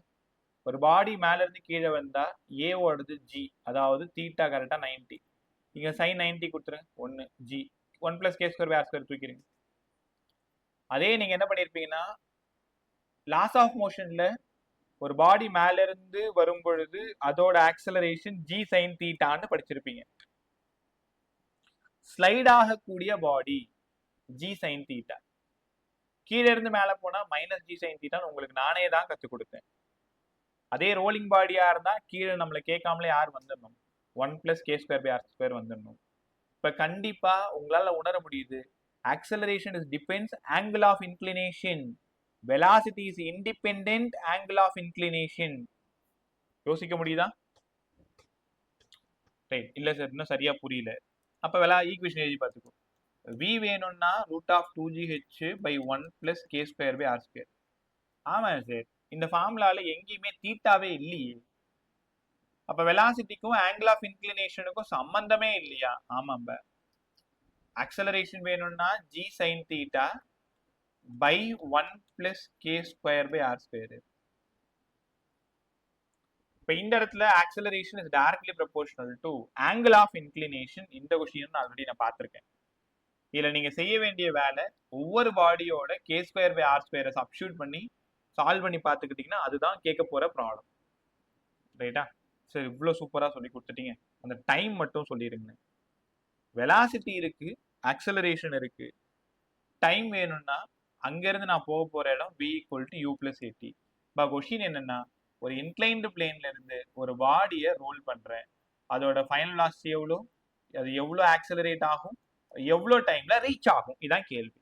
ஒரு பாடி மேல இருந்து கீழே வந்தா a ஓடுது g, அதாவது தீட்டா கரெக்டா 90. இங்க sin 90 கொடுத்துருங்க, 1 g 1 plus k square by r square தூக்கிடுங்க. அதே நீங்க என்ன பண்ணிருப்பீங்கன்னா லாஸ் ஆஃப் மோஷன்ல ஒரு பாடி மேல இருந்து வரும் பொழுது அதோட ஆக்சலரேஷன் ஜி சைன் தீட்டான்னு படிச்சிருப்பீங்க. ஸ்லைட் ஆகக்கூடிய பாடி ஜி சைன் தீட்டா, கீழே இருந்து மேல போனா மைனஸ் ஜி சைன் தீட்டான்னு உங்களுக்கு நானே தான் கத்து கொடுத்தேன். அதே ரோலிங் பாடியா இருந்தா கீழே நம்மளை கேட்காமலே யார் வந்துடணும், 1 plus k square by r square வந்துடணும். இப்ப கண்டிப்பா உங்களால உணர முடியுது, acceleration is depends angle of inclination, velocity is independent angle of inclination. யோசிக்க முடியுதா? ரைட், இல்ல சார் இன்னும் சரியா புரியல. அப்ப ஈக்குவேஷன் எழுதி பார்த்துக்கோ. v வேணும்னா root of 2gh by 1 plus k square by r square. ஆமா சார், இந்த ஃபார்முலால எங்கேயுமே தீட்டாவே இல்லையே. அப்ப வெலாசிட்டிக்கும் ஆங்கிள் ஆஃப் இன்க்ளினேஷனுக்கும் சம்பந்தமே இல்லையா? ஆமாம்ப. ஆக்சலரேஷன் வேணும்னா g sin theta by 1 plus k square by r square. இப்போ இந்த இடத்துல acceleration is directly proportional to angle of inclination. இந்த விஷயம் ஆல்ரெடி நான் பார்த்துருக்கேன். இதில் நீங்க செய்ய வேண்டிய வேலை ஒவ்வொரு பாடியோட k square by r square substitute பண்ணி சால்வ் பண்ணி பார்த்துக்கிட்டீங்கன்னா அதுதான் கேட்க போற ப்ராப்ளம். ரைட்டா? சரி, இவ்வளோ சூப்பராக சொல்லி கொடுத்துட்டீங்க. அந்த டைம் மட்டும் சொல்லிடுங்க. வெலாசிட்டி இருக்கு, ஆக்சலரேஷன் இருக்கு, டைம் வேணும்னா அங்கிருந்து நான் போக போற இடம் v equal to u plus at. இப்போ கொஸ்டின் என்னன்னா, ஒரு இன்க்ளைன்டு பிளேன்ல இருந்து ஒரு பாடியை ரோல் பண்றேன், அதோட ஃபைனல் வெலாசிட்டி எவ்வளோ, அது எவ்வளோ ஆக்சலரேட் ஆகும், எவ்வளோ டைம்ல ரீச் ஆகும், இதான் கேள்வி.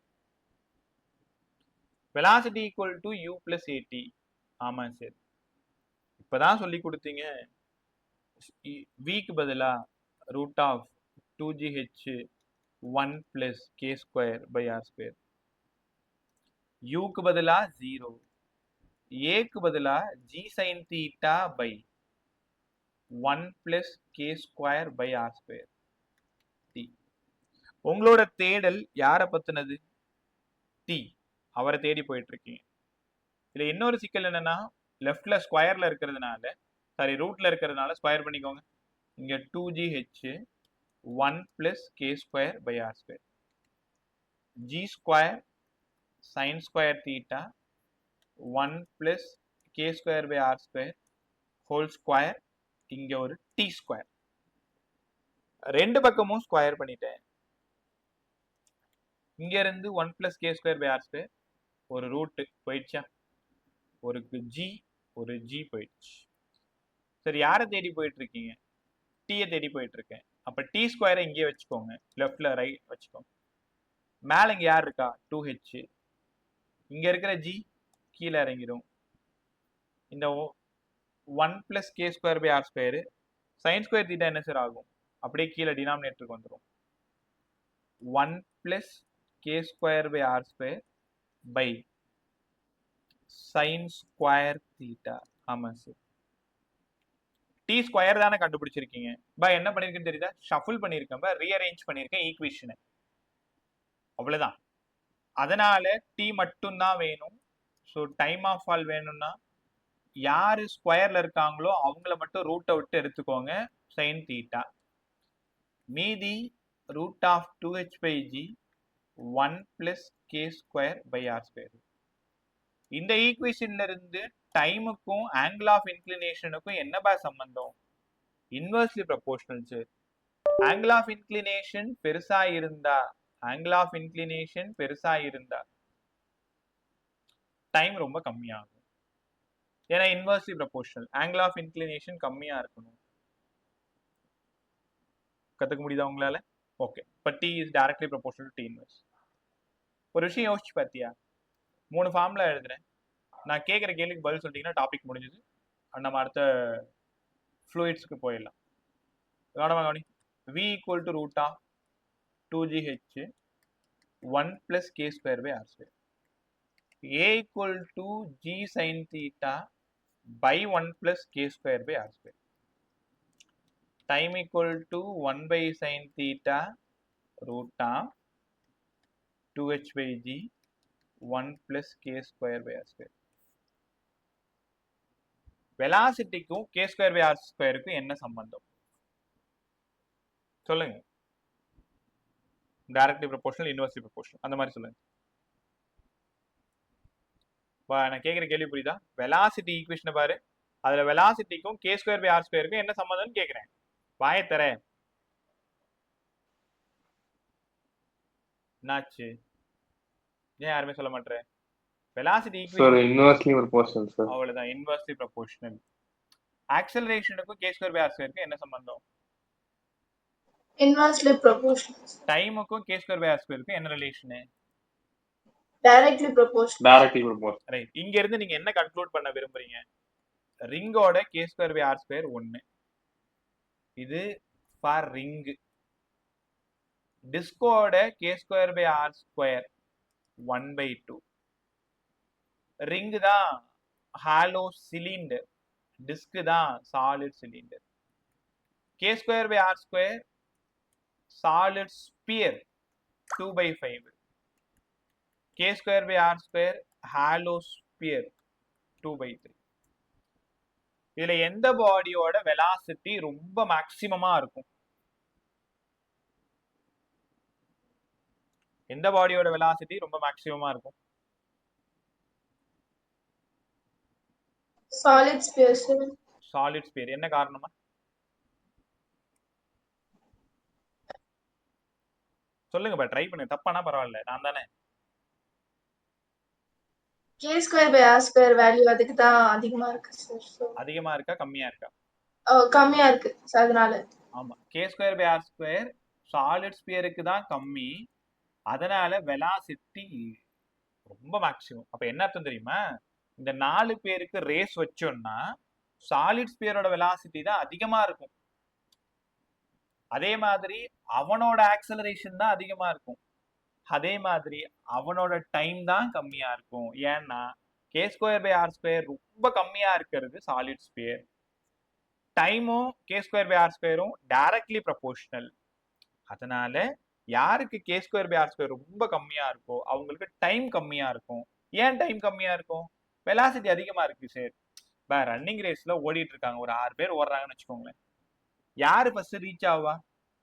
Velocity equal to u plus at. ஆமா சார், இப்பதான் சொல்லி கொடுத்தீங்க. விக்கு பதிலா root of 2gh 1 plus k square by r square. யூக்கு பதிலா 0, ஏக்கு பதிலா g sin theta by 1 plus k square by r square t. உங்களோட தேடல் யாரை பத்தினது? t. அவரை தேடி போயிட்டு இருக்கீங்க. இதுல இன்னொரு சிக்கல் என்னன்னா, லெஃப்ட்ல ஸ்கொயர்ல இருக்கிறதுனால, சாரி ரூட்ல இருக்கிறதுனால ஸ்கொயர் பண்ணிக்கோங்க. இங்க 2gh 1 plus k square by r square. g square sin square theta 1 plus k square by r square whole square. இங்க ஒரு t square. ரெண்டு பக்கமும் ஸ்கொயர் பண்ணிட்டேன். இங்க இருந்து 1 plus k square by r square ஒரு ரூட் போயிடுச்சா, ஒரு g ஒரு g போயிடுச்சு. சரி, யாரை தேடி போயிட்டு இருக்கீங்க? டீயை தேடி போயிட்டு இருக்கேன். அப்ப டி ஸ்கொயரை இங்கே வச்சுக்கோங்க, லெஃப்ட்ல ரைட் வச்சுக்கோங்க. மேல இங்க யார் இருக்கா? 2h. இங்க இருக்கிற g கீழே இறங்கிடும். இந்த 1 plus k square by r square sin square theta என்ன சார் ஆகும்? அப்படியே கீழே டினாமினேட்டருக்கு வந்துடும். 1 plus k square by r square by sin square theta. ஆமா சார், டி ஸ்கொயர் தானே கண்டுபிடிச்சிருக்கீங்க. பா என்ன பண்ணிருக்கேன்னு தெரியுதா? ஷஃபிள் பண்ணிருக்கேன், ரீஅரேஞ்ச் பண்ணிருக்கேன் ஈக்குவேஷனை, அவ்வளவுதான். அதனால டி மட்டும் தான் வேணும். ஸோ டைம் ஆஃப் ஃபால் வேணும்னா யாரு ஸ்கொயர்ல இருக்காங்களோ அவங்கள மட்டும் ரூட்டை விட்டு எடுத்துக்கோங்க, சைன் தீட்டா. மீதி root of 2h by g 1 plus k square by r square. இந்த ஈக்குவேஷன்ல இருந்து டைமுக்கும் ஆங்கிள் ஆஃப் இன்க்ளினேஷனுக்கும் என்னப்பா சம்பந்தம்? Inversely proportionals. Angle of inclination பெருசா இருந்தா டைம் ரொம்ப கம்மியாகும். ஏன்னா inversely proportional, angle of inclination கம்மியா இருக்கணும். கத்துக்க முடியுதா உங்களால? ஓகே. இப்போ t is directly proportional to t inverse. ஒரு விஷயம் யோசிச்சு பார்த்தியா? 3 ஃபார்முலா எழுதுறேன். நான் கேட்குற கேள்விக்கு பதில் சொல்லிட்டீங்கன்னா டாபிக் முடிஞ்சது. நம்ம அடுத்த ஃப்ளூயிட்ஸ்க்கு போயிடலாம். கவனி. v equal to root of 2gh 1 plus k square by r square. a equal to g sin theta by 1 plus k square by r square. Time equal to 1 by sin theta root of 2h by g 1 plus k square by r square. வெலாசிட்டிக்கும் k square by r squareக்கும் என்ன சம்பந்தம் சொல்லுங்க? Directly proportional, inversely proportional, அந்த மாதிரி சொல்லுங்க. நான் கேட்குற கேள்வி புரியுதா? வெலாசிட்டி ஈக்குவேஷனை பாரு, அதுல வெலாசிட்டிக்கும் k square by r squareக்கும் என்ன சம்பந்தம்னு கேட்குறேன். வாயத்தர என்னாச்சு? ஏன் யாருமே சொல்ல மாட்டேன்? Velocity equation inversely proportional sir. அவ்வளவுதான், இன்வெர்ஸ்லி ப்ரொபோர்ஷனல். ஆக்சலரேஷனுக்கும் k square by r squareக்கும் என்ன சம்பந்தம்? Inversely proportional. டைமுக்கும் k square by r squareக்கும் என்ன relation? Directly proportional. Directly proportional. Right. இங்க இருந்து நீங்க என்ன கன்க்ளூட் பண்ண விரும்புறீங்க? ரிங்கோட k square by r square 1. இது ஃபார் ரிங். டிஸ்கோட k square by r square 1/2. Ring தான் ஹாலோ சிலிண்டர், டிஸ்க் தான் solid cylinder. k square by r square solid sphere 2/5. k square by r square hollow sphere 2/3. இதுல எந்த பாடியோட velocity ரொம்ப மேக்சிமமா இருக்கும்? எந்த பாடியோட வெலாசிட்டி ரொம்ப மேக்சிமமா இருக்கும்? Solid sphere, sir. Solid sphere. என்ன காரணமா? சொல்லுங்க பா, ட்ரை பண்ணுங்க. தப்பானா பரவாயில்ல, நான் தானே. K square by r square value அதுக்கு தான் அதிகமா இருக்கு சார். So அதிகமா இருக்கா கம்மியா இருக்கா? கம்மியா இருக்கு. So அதனால ஆமா, k square by r square solid ஸ்பியருக்கு தான் கம்மி, அதனால வெலாசிட்டி ரொம்ப மேக்ஸிமம். அப்ப என்ன அர்த்தம் தெரியுமா? இந்த 4 பேருக்கு ரேஸ் வச்சோம்னா சாலிட் ஸ்பியரோட வெலாசிட்டி தான் அதிகமா இருக்கும். அதே மாதிரி அவனோட ஆக்சலரேஷன் தான் அதிகமா இருக்கும். அதே மாதிரி அவனோட டைம் தான் கம்மியா இருக்கும். ஏன்னா k square by r square ரொம்ப கம்மியா இருக்கிறது சாலிட் ஸ்பியர். டைமும் k square by r squareம் டைரக்ட்லி ப்ரொபோர்ஷனல். அதனால யாருக்கு k square by r square ரொம்ப கம்மியா இருக்கோ அவங்களுக்கு டைம் கம்மியா இருக்கும். ஏன் டைம் கம்மியா இருக்கும்? வெலாசிட்டி அதிகமா இருக்கு சார். இப்போ ரன்னிங் ரேஸ்ல ஓடிட்டு இருக்காங்க, ஒரு 6 பேர் ஓடுறாங்கன்னு வச்சுக்கோங்களேன். யாரு ஃபர்ஸ்ட் ரீச் ஆவா?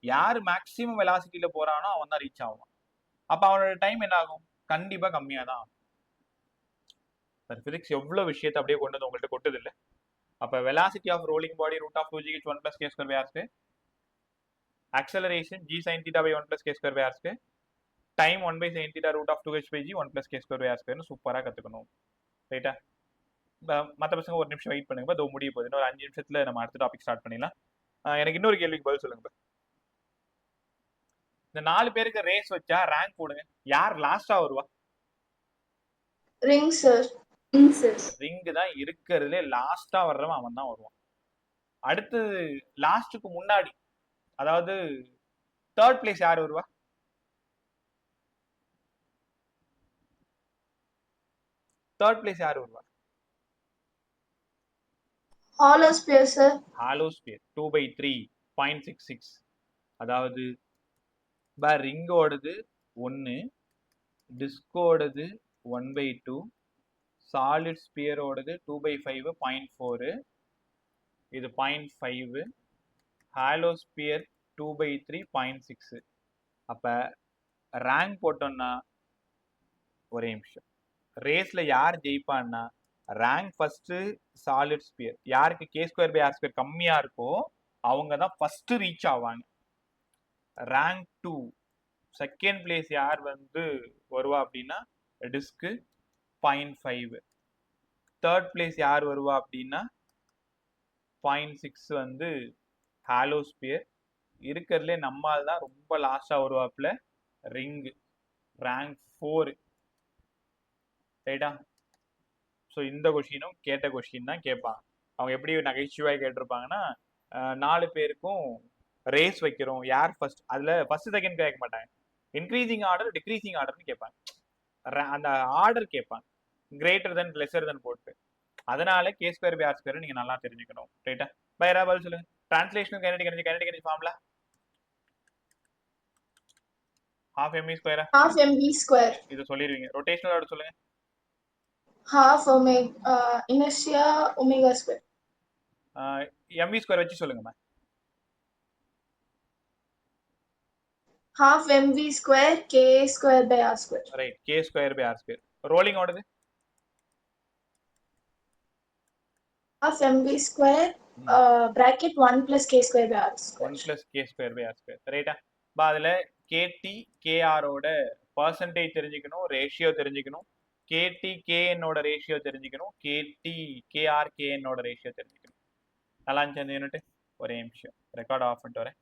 யாரு மேக்சிமம் வெலாசிட்டியில போறானோ அவன் தான் ரீச் ஆவான். அப்ப அவனோட டைம் என்ன ஆகும்? கண்டிப்பா கம்மியா தான் ஆகும். பிசிக்ஸ் எவ்வளவு விஷயத்தை அப்படியே கொண்டு வந்து உங்கள்கிட்ட கொட்டது இல்லை. அப்ப velocity of rolling body root of 2gh 1 plus k square by r square, acceleration g sin theta by 1 plus k square by r square, time 1 by sin theta root of 2h by g 1 plus k square by r square சூப்பரா கத்துக்கணும். ரைட்டா? மற்ற பசங்க ஒரு நிமிஷம் wait பண்ணுங்க, இதோ முடிய போகுது. இன்னொரு 5 நிமிஷத்துல நம்ம அடுத்த டாபிக் ஸ்டார்ட் பண்ணிடலாம். எனக்கு இன்னொரு கேள்விக்கு பதில் சொல்லுங்க. இந்த 4 பேருக்கு ரேஸ் வச்சா ரேங்க் போடுங்க, யார் லாஸ்டா வருவா? Ring sir. ரிங் தான் இருக்கிறதுலே லாஸ்டா வர்றவன் அவன் தான் வருவான். அடுத்து லாஸ்டுக்கு முன்னாடி, அதாவது தேர்ட் பிளேஸ் யார் வருவா? தேர்ட் பிளேஸ் யார் வருவா? Hollow sphere sir. Hollow sphere 2/3 0.66. அதாவது ரிங்கோடது 1, டிஸ்கோடது 1/2, சாலிட் ஸ்பியரோடது 2/5 0.4, இது 0.5, ஹாலோ ஸ்பியர் 2/3 0.6. அப்ப ரேங்க் போட்டோம்னா ஒரே நிமிஷம், ரேஸ்ல யார் ஜெயிப்பான்னா ரேங்க் ஃபர்ஸ்ட் சாலிட் ஸ்பியர். யாருக்கு k square by r square கம்மியா இருக்கோ அவங்க தான் ஃபர்ஸ்ட் ரீச் ஆவாங்க. ரேங்க் 2 செகண்ட் பிளேஸ் யார் வந்து வருவா அப்படின்னா டிஸ்க்கு 0.5. தேர்ட் பிளேஸ் யார் வருவா அப்படின்னா 0.6 வந்து ஹாலோஸ்பியர். இருக்கிறதுலே நம்மால் தான் ரொம்ப லாஸ்டா வருவாப்புல ரிங், ரேங்க் 4. ரைட்டா? ஸோ இந்த கொஷினும் கேட்ட கொஷின் தான் கேட்பாங்க. அவங்க எப்படி நகைச்சுவாய் கேட்டிருப்பாங்கன்னா 4 பேருக்கும் ரேஸ் வைக்கிறோம், யார் ஃபர்ஸ்ட், அதுல ஃபர்ஸ்ட் செகண்ட் கேட்க மாட்டாங்க, இன்க்ரீசிங் ஆர்டர் டிக்ரீசிங் ஆர்டர்னு கேட்பாங்க. அந்த ஆர்டர் கேட்பாங்க, கிரேட்டர் தென் லெஸர் தென் போட்டு. அதனால k square by r square நீங்க நல்லா தெரிஞ்சுக்கணும். ரைட்டா? பைரா பதில் சொல்லுங்க. Translational kinetic energy, kinetic energy formula half mv ஸ்கொயரா? half mv square, இது சொல்லிடுவீங்க. ரொட்டேஷனல் ஆர்டர் சொல்லுங்க. half omega inertia omega square, mv square வச்சு சொல்லுங்கம்மா. half mv square k square by r square, right, k square by r square. Rolling ஓடுது half mv square bracket 1 plus k square by r square, 1 plus k square by r square. ரைட்டா? பா அதுல கேடி கேஆரோட percentage தெரிஞ்சுக்கணும், ratio தெரிஞ்சுக்கணும், கேடி கேஎன்னோட ratio தெரிஞ்சுக்கணும், கேடி KR கேஎன்னோட ratio தெரிஞ்சுக்கணும். நல்லா இருந்துச்சு அந்த யூனிட். ஒரே நிமிஷம் ரெக்கார்ட் ஆஃப் பண்ணிட்டு வரேன்.